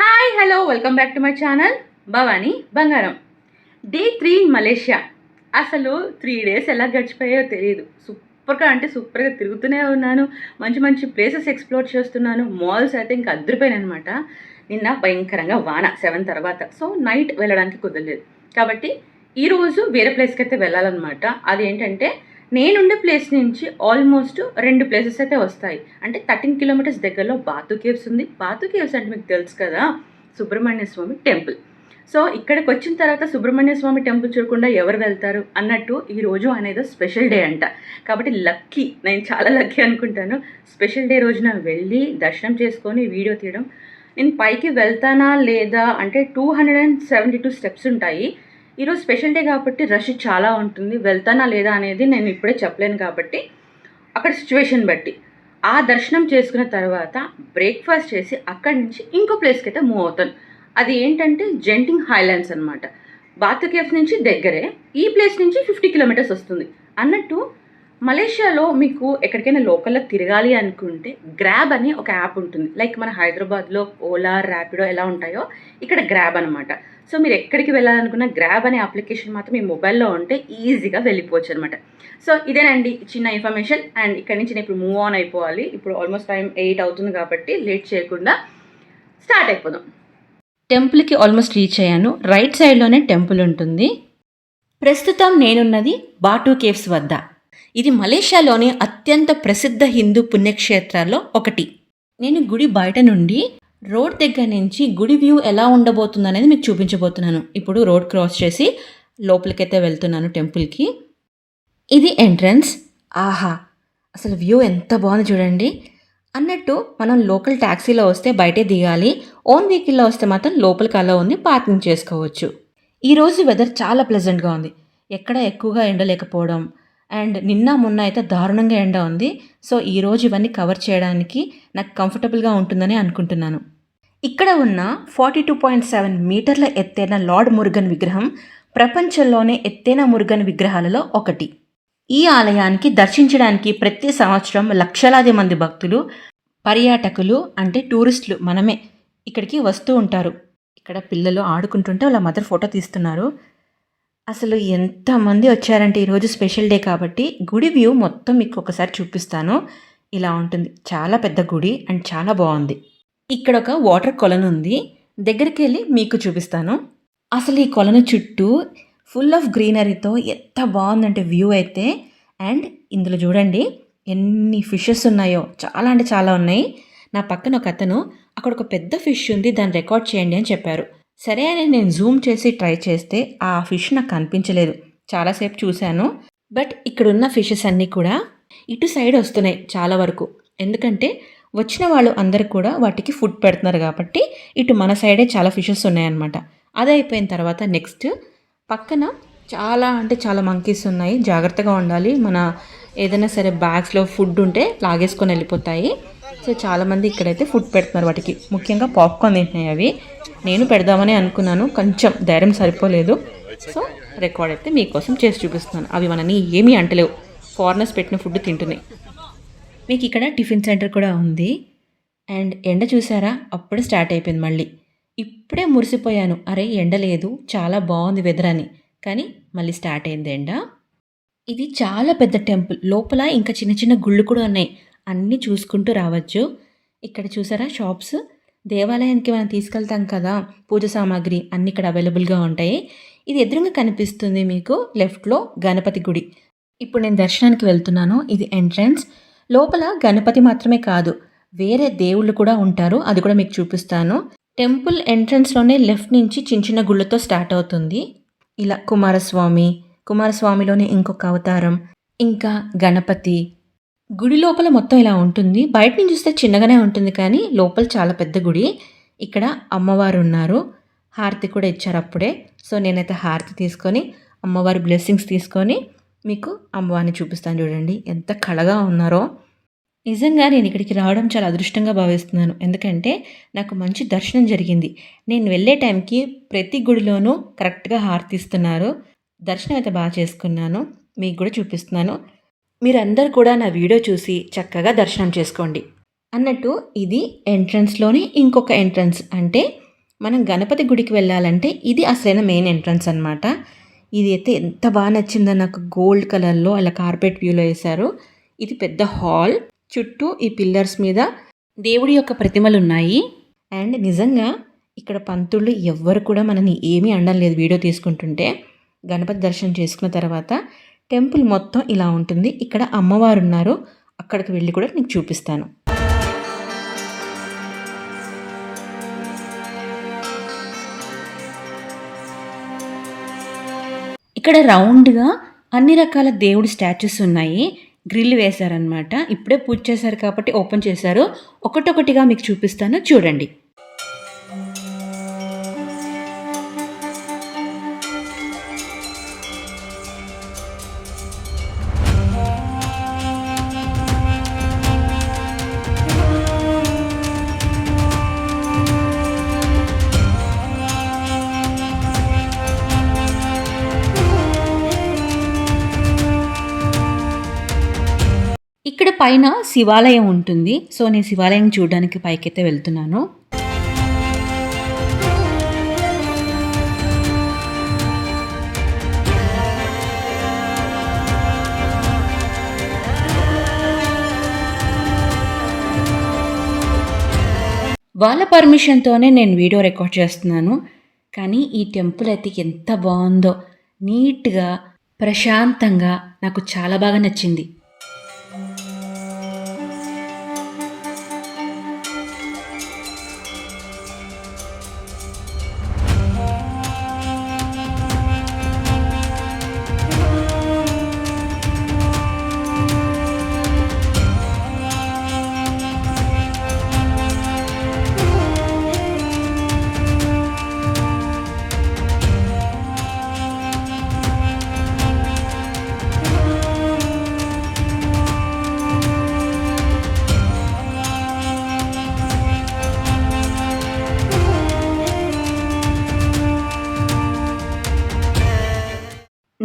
Hi hello welcome back to my channel Bhavani Bangaram. Day 3 in Malaysia. అసలు 3 days ఎలా గడిచిపోయాయో తెలియదు. సూపర్గా తిరుగుతూనే ఉన్నాను. మంచి మంచి ప్లేసెస్ ఎక్స్ప్లోర్ చేస్తున్నాను. మాల్స్ అయితే ఇంకా అద్దరిపోయాను అనమాట. నిన్న భయంకరంగా వాన 7 తర్వాత, సో నైట్ వెళ్ళడానికి కుదరలేదు. కాబట్టి ఈరోజు వేరే ప్లేస్కి అయితే వెళ్ళాలన్నమాట. అదేంటంటే నేనుండే ప్లేస్ నుంచి ఆల్మోస్ట్ 2 ప్లేసెస్ అయితే వస్తాయి. అంటే 13 కిలోమీటర్స్ దగ్గరలో బాతు కేవ్స్ ఉంది. బాతు కేవ్స్ అంటే మీకు తెలుసు కదా, సుబ్రహ్మణ్య స్వామి టెంపుల్. సో ఇక్కడికి వచ్చిన తర్వాత సుబ్రహ్మణ్య స్వామి టెంపుల్ చూడకుండా ఎవరు వెళ్తారు అన్నట్టు ఈరోజు అనేది స్పెషల్ డే అంట. కాబట్టి నేను చాలా లక్కీ అనుకుంటాను. స్పెషల్ డే రోజున వెళ్ళి దర్శనం చేసుకొని వీడియో తీయడం. నేను పైకి వెళ్తానా లేదా అంటే 272 స్టెప్స్ ఉంటాయి. ఈరోజు స్పెషల్ డే కాబట్టి రష్ చాలా ఉంటుంది. వెళ్తానా లేదా అనేది నేను ఇప్పుడే చెప్పలేను కాబట్టి అక్కడ సిచ్యువేషన్ బట్టి ఆ దర్శనం చేసుకున్న తర్వాత బ్రేక్ఫాస్ట్ చేసి అక్కడి నుంచి ఇంకో ప్లేస్కి అయితే మూవ్ అవుతాను. అది ఏంటంటే జెంటింగ్ హైలాండ్స్ అనమాట. బాతు కేవ్స్ నుంచి దగ్గరే, ఈ ప్లేస్ నుంచి 50 కిలోమీటర్స్ వస్తుంది. అన్నట్టు మలేషియాలో మీకు ఎక్కడికైనా లోకల్లో తిరగాలి అనుకుంటే గ్రాబ్ అని ఒక యాప్ ఉంటుంది. లైక్ మన హైదరాబాద్లో ఓలా, ర్యాపిడో ఎలా ఉంటాయో ఇక్కడ గ్రాబ్ అనమాట. సో మీరు ఎక్కడికి వెళ్ళాలనుకున్న గ్రాబ్ అనే అప్లికేషన్ మాత్రం మీ మొబైల్లో ఉంటే ఈజీగా వెళ్ళిపోవచ్చు అనమాట. సో ఇదేనండి చిన్న ఇన్ఫర్మేషన్. అండ్ ఇక్కడ నుంచి నేను ఇప్పుడు మూవ్ ఆన్ అయిపోవాలి. ఇప్పుడు ఆల్మోస్ట్ టైం 8 అవుతుంది కాబట్టి లేట్ చేయకుండా స్టార్ట్ అయిపోదాం. టెంపుల్కి ఆల్మోస్ట్ రీచ్ అయ్యాను. రైట్ సైడ్లోనే టెంపుల్ ఉంటుంది. ప్రస్తుతం నేనున్నది బాటు కేవ్స్ వద్ద. ఇది మలేషియాలోని అత్యంత ప్రసిద్ధ హిందూ పుణ్యక్షేత్రాల్లో ఒకటి. నేను గుడి బయట నుండి రోడ్ దగ్గర నుంచి గుడి వ్యూ ఎలా ఉండబోతుంది అనేది మీకు చూపించబోతున్నాను. ఇప్పుడు రోడ్ క్రాస్ చేసి లోపలికైతే వెళ్తున్నాను టెంపుల్కి. ఇది ఎంట్రన్స్. ఆహా, అసలు వ్యూ ఎంత బాగుంది చూడండి. అన్నట్టు మనం లోకల్ ట్యాక్సీలో వస్తే బయటే దిగాలి. ఓన్ వెహికల్లో వస్తే మాత్రం లోపలికి అలా ఉంది, పార్కింగ్ చేసుకోవచ్చు. ఈరోజు వెదర్ చాలా ప్లెజెంట్గా ఉంది. ఎక్కడ ఎక్కువగా ఎండ లేకపోవడం, అండ్ నిన్న మొన్న అయితే దారుణంగా ఎండ ఉంది. సో ఈరోజు ఇవన్నీ కవర్ చేయడానికి నాకు కంఫర్టబుల్గా ఉంటుందని అనుకుంటున్నాను. ఇక్కడ ఉన్న 42.7 మీటర్ల ఎత్తైన లార్డ్ మురుగన్ విగ్రహం ప్రపంచంలోనే ఎత్తైన మురుగన్ విగ్రహాలలో ఒకటి. ఈ ఆలయానికి దర్శించడానికి ప్రతి సంవత్సరం లక్షలాది మంది భక్తులు, పర్యాటకులు అంటే టూరిస్టులు మనమే ఇక్కడికి వస్తూ ఉంటారు. ఇక్కడ పిల్లలు ఆడుకుంటుంటే వాళ్ళ మదర్ ఫోటో తీస్తున్నారు. అసలు ఎంతమంది వచ్చారంటే ఈరోజు స్పెషల్ డే కాబట్టి గుడి వ్యూ మొత్తం మీకు ఒకసారి చూపిస్తాను. ఇలా ఉంటుంది. చాలా పెద్ద గుడి అండ్ చాలా బాగుంది. ఇక్కడ ఒక వాటర్ కొలను ఉంది. దగ్గరికి వెళ్ళి మీకు చూపిస్తాను. అసలు ఈ కొలను చుట్టూ ఫుల్ ఆఫ్ గ్రీనరీతో ఎంత బాగుందంటే వ్యూ అయితే. అండ్ ఇందులో చూడండి ఎన్ని ఫిషెస్ ఉన్నాయో, చాలా అంటే చాలా ఉన్నాయి. నా పక్కన ఒక అతను అక్కడ ఒక పెద్ద ఫిష్ ఉంది, దాన్ని రికార్డ్ చేయండి అని చెప్పారు. సరే అని నేను జూమ్ చేసి ట్రై చేస్తే ఆ ఫిష్ నాకు కనిపించలేదు. చాలాసేపు చూశాను. బట్ ఇక్కడున్న ఫిషెస్ అన్నీ కూడా ఇటు సైడ్ వస్తున్నాయి చాలా వరకు. ఎందుకంటే వచ్చిన వాళ్ళు అందరు కూడా వాటికి ఫుడ్ పెడుతున్నారు కాబట్టి ఇటు మన సైడే చాలా ఫిషెస్ ఉన్నాయన్నమాట. అది అయిపోయిన తర్వాత నెక్స్ట్ పక్కన చాలా అంటే చాలా మంకీస్ ఉన్నాయి. జాగ్రత్తగా ఉండాలి. మన ఏదైనా సరే బ్యాగ్స్లో ఫుడ్ ఉంటే లాగేసుకొని వెళ్ళిపోతాయి. సో చాలామంది ఇక్కడైతే ఫుడ్ పెడుతున్నారు వాటికి. ముఖ్యంగా పాప్కార్న్ తింటున్నాయి అవి. నేను పెడదామని అనుకున్నాను, కొంచెం ధైర్యం సరిపోలేదు. సో రికార్డ్ అయితే మీకోసం చేసి చూపిస్తున్నాను. అవి మనని ఏమీ అంటలేవు, ఫారినర్స్ పెట్టిన ఫుడ్ తింటున్నాయి. మీకు ఇక్కడ టిఫిన్ సెంటర్ కూడా ఉంది. అండ్ ఎండ చూసారా, అప్పుడే స్టార్ట్ అయిపోయింది మళ్ళీ. ఇప్పుడే మురిసిపోయాను, అరే ఎండ లేదు, చాలా బాగుంది వెదర్ అని. కానీ మళ్ళీ స్టార్ట్ అయింది ఎండ. ఇది చాలా పెద్ద టెంపుల్. లోపల ఇంకా చిన్న చిన్న గుళ్ళు కూడా ఉన్నాయి. అన్నీ చూసుకుంటూ రావచ్చు. ఇక్కడ చూసారా షాప్స్. దేవాలయానికి మనం తీసుకెళ్తాం కదా పూజ సామాగ్రి, అన్నీ ఇక్కడ అవైలబుల్గా ఉంటాయి. ఇది ఎదురుగా కనిపిస్తుంది మీకు లెఫ్ట్లో గణపతి గుడి. ఇప్పుడు నేను దర్శనానికి వెళ్తున్నాను. ఇది ఎంట్రన్స్. లోపల గణపతి మాత్రమే కాదు, వేరే దేవుళ్ళు కూడా ఉంటారు. అది కూడా మీకు చూపిస్తాను. టెంపుల్ ఎంట్రన్స్లోనే లెఫ్ట్ నుంచి చిన్న చిన్న గుళ్ళతో స్టార్ట్ అవుతుంది. ఇలా కుమారస్వామిలోనే ఇంకొక అవతారం, ఇంకా గణపతి. గుడి లోపల మొత్తం ఇలా ఉంటుంది. బయట నుంచి చూస్తే చిన్నగానే ఉంటుంది కానీ లోపల చాలా పెద్ద గుడి. ఇక్కడ అమ్మవారు ఉన్నారు. హారతి కూడా ఇచ్చారు అప్పుడే. సో నేనైతే హారతి తీసుకొని అమ్మవారి బ్లెస్సింగ్స్ తీసుకొని మీకు అమ్మవారిని చూపిస్తాను. చూడండి ఎంత కళగా ఉన్నారో. నిజంగా నేను ఇక్కడికి రావడం చాలా అదృష్టంగా భావిస్తున్నాను. ఎందుకంటే నాకు మంచి దర్శనం జరిగింది. నేను వెళ్ళే టైంకి ప్రతి గుడిలోనూ కరెక్ట్గా హారతి ఇస్తున్నారు. దర్శనం అయితే బాగా చేసుకున్నాను. మీకు కూడా చూపిస్తున్నాను. మీరందరూ కూడా నా వీడియో చూసి చక్కగా దర్శనం చేసుకోండి. అన్నట్టు ఇది ఎంట్రన్స్లోనే ఇంకొక ఎంట్రన్స్. అంటే మనం గణపతి గుడికి వెళ్ళాలంటే ఇది అసలైన మెయిన్ ఎంట్రన్స్ అనమాట. ఇది అయితే ఎంత బాగా నచ్చిందో నాకు. గోల్డ్ కలర్లో అలా కార్పెట్ వ్యూలో వేశారు. ఇది పెద్ద హాల్. చుట్టూ ఈ పిల్లర్స్ మీద దేవుడి యొక్క ప్రతిమలు ఉన్నాయి. అండ్ నిజంగా ఇక్కడ పంతుళ్ళు ఎవ్వరు కూడా మనని ఏమీ అనడం లేదు. వీడియో తీసుకుంటుంటే గణపతి దర్శనం చేసుకున్న తర్వాత టెంపుల్ మొత్తం ఇలా ఉంటుంది. ఇక్కడ అమ్మవారు ఉన్నారు, అక్కడికి వెళ్ళి కూడా నీకు చూపిస్తాను. ఇక్కడ రౌండ్గా అన్ని రకాల దేవుడి స్టాచ్యూస్ ఉన్నాయి. గ్రిల్ వేశారనమాట. ఇప్పుడే పూజ చేశారు కాబట్టి ఓపెన్ చేశారు. ఒకటొకటిగా మీకు చూపిస్తాను, చూడండి. ఇక్కడ పైన శివాలయం ఉంటుంది. సో నేను శివాలయం చూడడానికి పైకైతే వెళ్తున్నాను. వాళ్ళ పర్మిషన్తోనే నేను వీడియో రికార్డ్ చేస్తున్నాను. కానీ ఈ టెంపుల్ అయితే ఎంత బాగుందో, నీట్గా ప్రశాంతంగా నాకు చాలా బాగా నచ్చింది.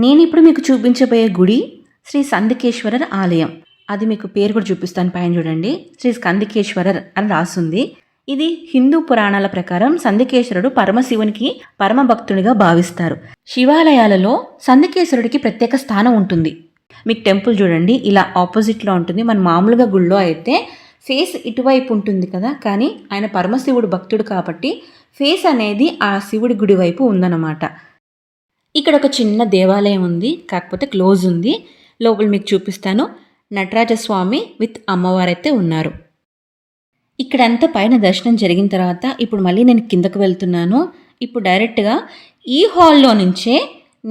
నేను ఇప్పుడు మీకు చూపించబోయే గుడి శ్రీ సందికేశ్వరర్ ఆలయం. అది మీకు పేరు కూడా చూపిస్తాను. పైన చూడండి, శ్రీ స్కందికేశ్వరర్ అని రాస్తుంది. ఇది హిందూ పురాణాల ప్రకారం సందికేశ్వరుడు పరమశివునికి పరమ భక్తునిగా భావిస్తారు. శివాలయాలలో సందికేశ్వరుడికి ప్రత్యేక స్థానం ఉంటుంది. మీకు టెంపుల్ చూడండి, ఇలా ఆపోజిట్లో ఉంటుంది. మన మామూలుగా గుళ్ళో అయితే ఫేస్ ఇటువైపు ఉంటుంది కదా, కానీ ఆయన పరమశివుడు భక్తుడు కాబట్టి ఫేస్ అనేది ఆ శివుడి గుడి వైపు ఉందన్నమాట. ఇక్కడ ఒక చిన్న దేవాలయం ఉంది, కాకపోతే క్లోజ్ ఉంది. లోపల మీకు చూపిస్తాను. నటరాజస్వామి విత్ అమ్మవారైతే ఉన్నారు. ఇక్కడంతా పైన దర్శనం జరిగిన తర్వాత ఇప్పుడు మళ్ళీ నేను కిందకు వెళ్తున్నాను. ఇప్పుడు డైరెక్ట్గా ఈ హాల్లో నుంచే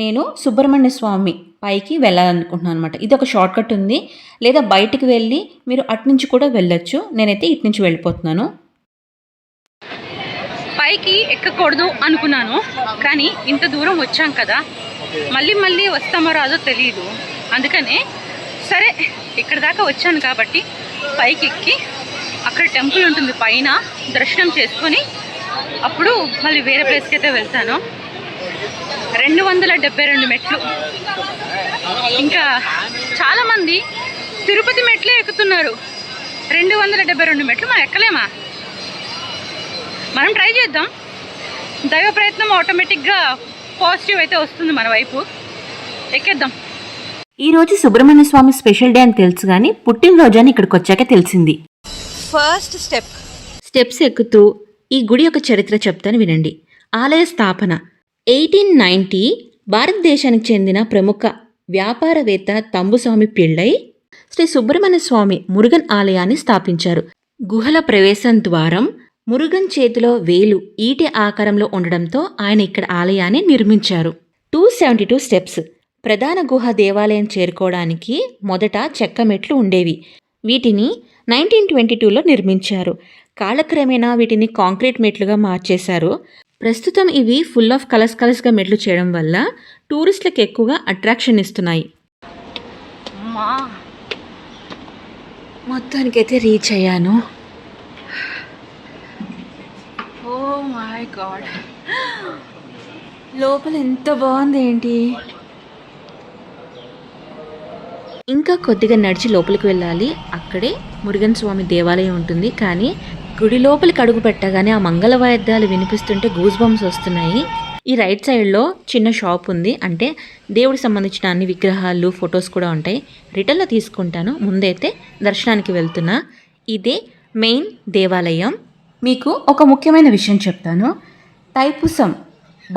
నేను సుబ్రహ్మణ్య స్వామి పైకి వెళ్ళాలనుకుంటున్నాను అనమాట. ఇది ఒక షార్ట్ కట్ ఉంది, లేదా బయటికి వెళ్ళి మీరు అటునుంచి కూడా వెళ్ళొచ్చు. నేనైతే ఇటు నుంచి వెళ్ళిపోతున్నాను. పైకి ఎక్కకూడదు అనుకున్నాను, కానీ ఇంత దూరం వచ్చాం కదా, మళ్ళీ వస్తామో రాదో తెలియదు. అందుకనే సరే ఇక్కడ దాకా వచ్చాను కాబట్టి పైకి ఎక్కి అక్కడ టెంపుల్ ఉంటుంది పైన, దర్శనం చేసుకొని అప్పుడు మళ్ళీ వేరే ప్లేస్కి అయితే వెళ్తాను. 272 మెట్లు. ఇంకా చాలామంది తిరుపతి మెట్లే ఎక్కుతున్నారు. 272 మెట్లు మనం ఎక్కలేమా? మనం ట్రై చేద్దాం. దైవ ప్రయత్నం ఆటోమేటిక్గా పాజిటివ్ అయితే వస్తుంది మన వైపు. ఎక్కేద్దాం. ఈరోజు సుబ్రహ్మణ్య స్వామి స్పెషల్ డే అని తెలుసు, కానీ పుట్టినరోజు అని ఇక్కడికి వచ్చాక తెలిసింది. ఫస్ట్ స్టెప్స్ ఎక్కుతూ ఈ గుడి యొక్క చరిత్ర చెప్తాను వినండి. ఆలయ స్థాపన 1890. భారతదేశానికి చెందిన ప్రముఖ వ్యాపారవేత్త తంబుస్వామి పిళ్ళై శ్రీ సుబ్రహ్మణ్య స్వామి మురుగన్ ఆలయాన్ని స్థాపించారు. గుహల ప్రవేశం ద్వారం మురుగన్ చేతిలో వేలు ఈటె ఆకారంలో ఉండడంతో ఆయన ఇక్కడ ఆలయాన్ని నిర్మించారు. 272 స్టెప్స్. ప్రధాన గుహ దేవాలయం చేరుకోవడానికి మొదట చెక్క మెట్లు ఉండేవి. వీటిని 1922లో నిర్మించారు. కాలక్రమేణా వీటిని కాంక్రీట్ మెట్లుగా మార్చేశారు. ప్రస్తుతం ఇవి ఫుల్ ఆఫ్ కలర్స్గా మెట్లు చేయడం వల్ల టూరిస్టులకు ఎక్కువగా అట్రాక్షన్ ఇస్తున్నాయి. మొత్తానికైతే రీచ్ అయ్యాను. ఓ మై గాడ్, లోపల ఎంత బాగుంది ఏంటి. ఇంకా కొద్దిగా నడిచి లోపలికి వెళ్ళాలి. అక్కడే మురుగన్ స్వామి దేవాలయం ఉంటుంది, కానీ గుడి లోపలికి అడుగు పెట్టగానే ఆ మంగళ వాయిద్యాలు వినిపిస్తుంటే గూస్ బంప్స్ వస్తున్నాయి. ఈ రైట్ సైడ్లో చిన్న షాప్ ఉంది. అంటే దేవుడికి సంబంధించిన అన్ని విగ్రహాలు, ఫొటోస్ కూడా ఉంటాయి. రిటర్న్లో తీసుకుంటాను. ముందైతే దర్శనానికి వెళ్తున్నా. ఇదే మెయిన్ దేవాలయం. మీకు ఒక ముఖ్యమైన విషయం చెప్తాను. తైపుసం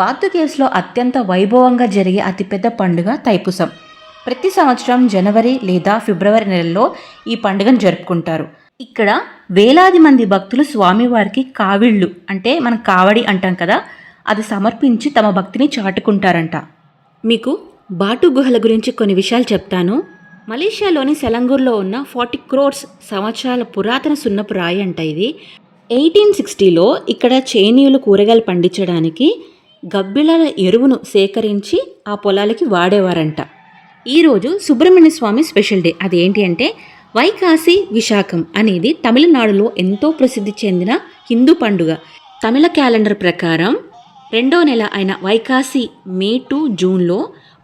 బాతు కేవ్స్లో అత్యంత వైభవంగా జరిగే అతిపెద్ద పండుగ తైపుసం. ప్రతి సంవత్సరం జనవరి లేదా ఫిబ్రవరి నెలలో ఈ పండుగను జరుపుకుంటారు. ఇక్కడ వేలాది మంది భక్తులు స్వామివారికి కావిళ్ళు, అంటే మనం కావడి అంటాం కదా, అది సమర్పించి తమ భక్తిని చాటుకుంటారంట. మీకు బాటు గుహల గురించి కొన్ని విషయాలు చెప్తాను. మలేషియాలోని సెలంగూర్లో ఉన్న 40 crores సంవత్సరాల పురాతన సున్నపు రాయి అంట ఇది. 1860లో ఇక్కడ చైనీయులు కూరగాయలు పండించడానికి గబ్బిలాల ఎరువును సేకరించి ఆ పొలాలకి వాడేవారంట. ఈరోజు సుబ్రహ్మణ్య స్వామి స్పెషల్ డే. అదేంటి అంటే వైకాసి విశాఖం అనేది తమిళనాడులో ఎంతో ప్రసిద్ధి చెందిన హిందూ పండుగ. తమిళ క్యాలెండర్ ప్రకారం 2వ నెల అయిన వైకాసి మే టు జూన్లో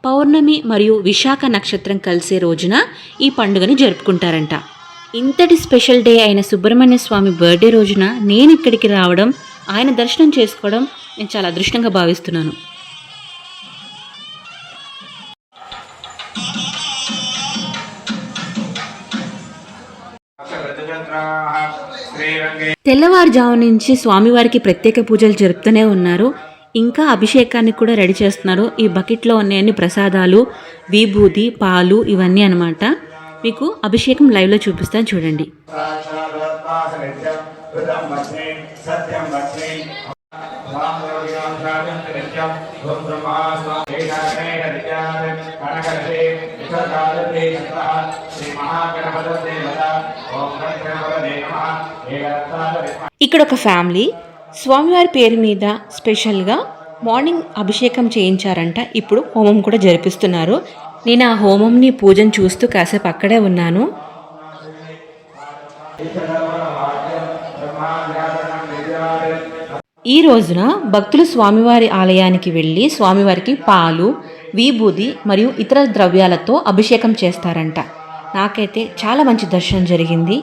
పౌర్ణమి మరియు విశాఖ నక్షత్రం కలిసే రోజున ఈ పండుగని జరుపుకుంటారంట. ఇంతటి స్పెషల్ డే అయిన సుబ్రహ్మణ్య స్వామి బర్త్డే రోజున నేను ఇక్కడికి రావడం, ఆయన దర్శనం చేసుకోవడం నేను చాలా అదృష్టంగా భావిస్తున్నాను. తెల్లవారుజాము నుంచి స్వామివారికి ప్రత్యేక పూజలు జరుపుతూనే ఉన్నారు. ఇంకా అభిషేకానికి కూడా రెడీ చేస్తున్నారు. ఈ బకెట్లో ఉన్నాయన్ని ప్రసాదాలు, విభూది, పాలు ఇవన్నీ అనమాట. మీకు అభిషేకం లైవ్లో చూపిస్తాను చూడండి. ఇక్కడ ఒక ఫ్యామిలీ స్వామివారి పేరు మీద స్పెషల్గా మార్నింగ్ అభిషేకం చేయించారంట. ఇప్పుడు హోమం కూడా జరిపిస్తున్నారు. నేను ఆ హోమంని పూజను చూస్తూ కాసేపు అక్కడే ఉన్నాను. ఈ రోజున భక్తులు స్వామివారి ఆలయానికి వెళ్ళి స్వామివారికి పాలు, విభూది మరియు ఇతర ద్రవ్యాలతో అభిషేకం చేస్తారంట. నాకైతే చాలా మంచి దర్శనం జరిగింది.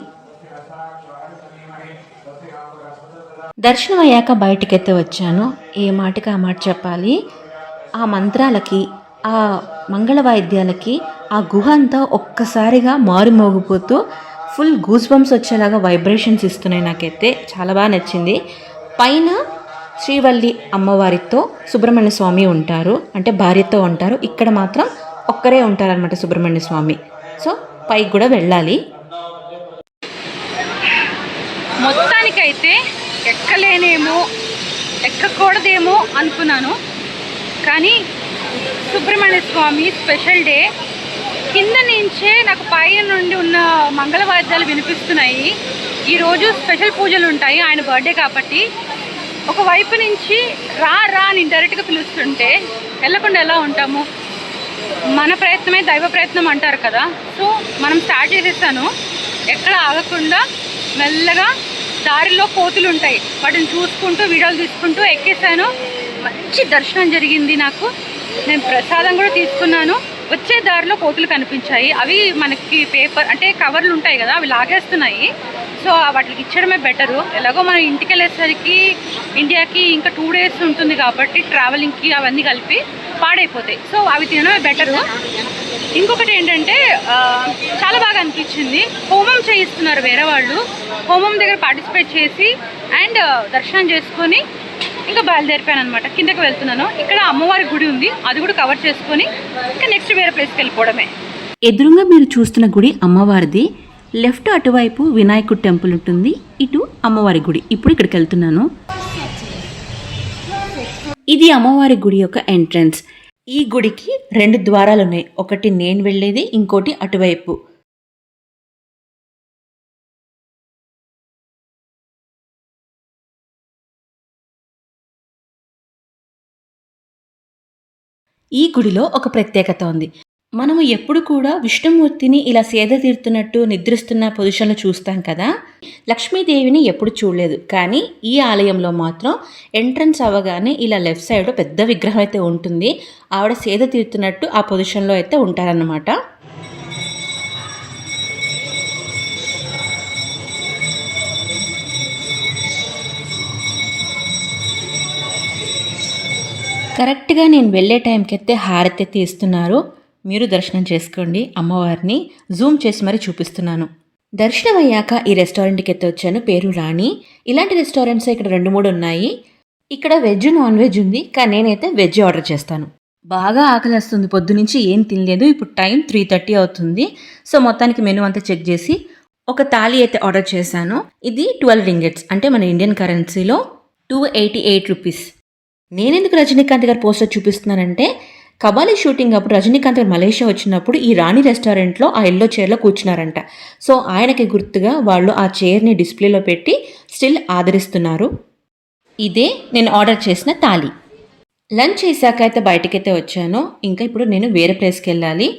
దర్శనం అయ్యాక బయటికైతే వచ్చాను. ఏ మాటకి ఆ మాట చెప్పాలి. ఆ మంత్రాలకి, ఆ మంగళ వాయిద్యాలకి ఆ గుహ అంతా ఒక్కసారిగా మారుమోగిపోతూ ఫుల్ గూస్ బంప్స్ వచ్చేలాగా వైబ్రేషన్స్ ఇస్తున్నాయి. నాకైతే చాలా బాగా నచ్చింది. పైన శ్రీవల్లి అమ్మవారితో సుబ్రహ్మణ్య స్వామి ఉంటారు, అంటే భార్యతో ఉంటారు. ఇక్కడ మాత్రం ఒక్కరే ఉంటారనమాట సుబ్రహ్మణ్య స్వామి. సో పైకి కూడా వెళ్ళాలి. మొత్తానికైతే ఎక్కలేనేమో, ఎక్కకూడదేమో అనుకున్నాను. కానీ సుబ్రహ్మణ్య స్వామి స్పెషల్ డే కింద నుంచే నాకు పైన నుండి ఉన్న మంగళవాద్యాలు వినిపిస్తున్నాయి. ఈరోజు స్పెషల్ పూజలు ఉంటాయి ఆయన బర్త్డే కాబట్టి. ఒకవైపు నుంచి రా రా అని డైరెక్ట్గా పిలుస్తుంటే వెళ్ళకుండా ఎలా ఉంటాము? మన ప్రయత్నమే దైవ ప్రయత్నం అంటారు కదా. సో మనం స్టార్ట్ చేసేసాను. ఎక్కడ ఆగకుండా మెల్లగా దారిలో కోతులు ఉంటాయి, వాటిని చూసుకుంటూ వీడియోలు తీసుకుంటూ ఎక్కేసాను. మంచి దర్శనం జరిగింది నాకు. నేను ప్రసాదం కూడా తీసుకున్నాను. వచ్చే దారిలో కోతులు కనిపించాయి. అవి మనకి పేపర్ అంటే కవర్లు ఉంటాయి కదా, అవి లాగేస్తున్నాయి. సో వాటికి ఇచ్చడమే బెటరు. ఎలాగో మనం ఇంటికి వెళ్ళేసరికి ఇండియాకి ఇంకా 2 days ఉంటుంది కాబట్టి ట్రావెలింగ్కి అవన్నీ కలిపి పాడైపోతాయి. సో అవి తినడమే బెటరు. ఇంకొకటి ఏంటంటే చాలా బాగా అనిపించింది, హోమం చేయిస్తున్నారు వేరే వాళ్ళు. హోమం దగ్గర పార్టిసిపేట్ చేసి అండ్ దర్శనం చేసుకొని ఇంకా బయలుదేరిపోయాను అనమాట. కిందకి వెళ్తున్నాను. ఇక్కడ అమ్మవారి గుడి ఉంది, అది కూడా కవర్ చేసుకొని ఇంకా నెక్స్ట్ వేరే ప్లేస్కి వెళ్ళిపోవడమే. ఎదురుగా మీరు చూస్తున్న గుడి అమ్మవారిది. లెఫ్ట్ అటువైపు వినాయకుడి టెంపుల్ ఉంటుంది, ఇటు అమ్మవారి గుడి. ఇప్పుడు ఇక్కడికి వెళ్తున్నాను. ఇది అమ్మవారి గుడి యొక్క ఎంట్రన్స్. ఈ గుడికి 2 ద్వారాలు ఉన్నాయి. ఒకటి నేను వెళ్ళేది, ఇంకోటి అటువైపు. ఈ గుడిలో ఒక ప్రత్యేకత ఉంది. మనము ఎప్పుడు కూడా విష్ణుమూర్తిని ఇలా సేద తీరుతున్నట్టు నిద్రిస్తున్న పొజిషన్లో చూస్తాం కదా. లక్ష్మీదేవిని ఎప్పుడు చూడలేదు, కానీ ఈ ఆలయంలో మాత్రం ఎంట్రన్స్ అవ్వగానే ఇలా లెఫ్ట్ సైడ్ పెద్ద విగ్రహం అయితే ఉంటుంది. ఆవిడ సేద తీరుతున్నట్టు ఆ పొజిషన్లో అయితే ఉంటారన్నమాట. కరెక్ట్గా నేను వెళ్ళే టైంకి అయితే హారతి అయితే ఇస్తున్నారు. మీరు దర్శనం చేసుకోండి. అమ్మవారిని జూమ్ చేసి మరీ చూపిస్తున్నాను. దర్శనం అయ్యాక ఈ రెస్టారెంట్కి అయితే వచ్చాను. పేరు రాణి. ఇలాంటి రెస్టారెంట్స్ ఇక్కడ 2-3 ఉన్నాయి. ఇక్కడ వెజ్ నాన్ వెజ్ ఉంది, కానీ నేనైతే వెజ్ ఆర్డర్ చేస్తాను. బాగా ఆకలిస్తుంది, పొద్దునుంచి ఏం తినలేదు. ఇప్పుడు టైం 3:30 అవుతుంది. సో మొత్తానికి మెనూ అంతా చెక్ చేసి ఒక థాలీ అయితే ఆర్డర్ చేశాను. ఇది 12 రింగిట్స్, అంటే మన ఇండియన్ కరెన్సీలో 288 రూపీస్. నేనెందుకు రజనీకాంత్ గారు పోస్టర్ చూపిస్తున్నానంటే, కబాలీ షూటింగ్ అప్పుడు రజనీకాంత్ గారు మలేషియా వచ్చినప్పుడు ఈ రాణి రెస్టారెంట్లో ఆ ఎల్లో చైర్లో కూర్చున్నారంట. సో ఆయనకి గుర్తుగా వాళ్ళు ఆ చైర్ని డిస్ప్లేలో పెట్టి స్టిల్ ఆదరిస్తున్నారు. ఇదే నేను ఆర్డర్ చేసిన థాలీ. లంచ్ చేశాక అయితే బయటకైతే వచ్చాను. ఇంకా ఇప్పుడు నేను వేరే ప్లేస్కి వెళ్ళాలి.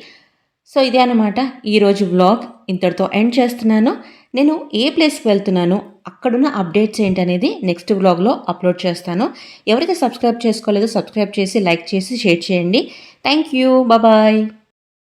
సో ఇదే అనమాట ఈరోజు వ్లాగ్. ఇంతటితో ఎండ్ చేస్తున్నాను. నేను ఏ ప్లేస్కి వెళ్తున్నానో అక్కడున్న అప్డేట్స్ ఏంటనేది నెక్స్ట్ వ్లాగ్లో అప్లోడ్ చేస్తాను. ఎవరైతే సబ్స్క్రైబ్ చేసుకోలేదో సబ్స్క్రైబ్ చేసి, లైక్ చేసి, షేర్ చేయండి. Thank you. బాయ్.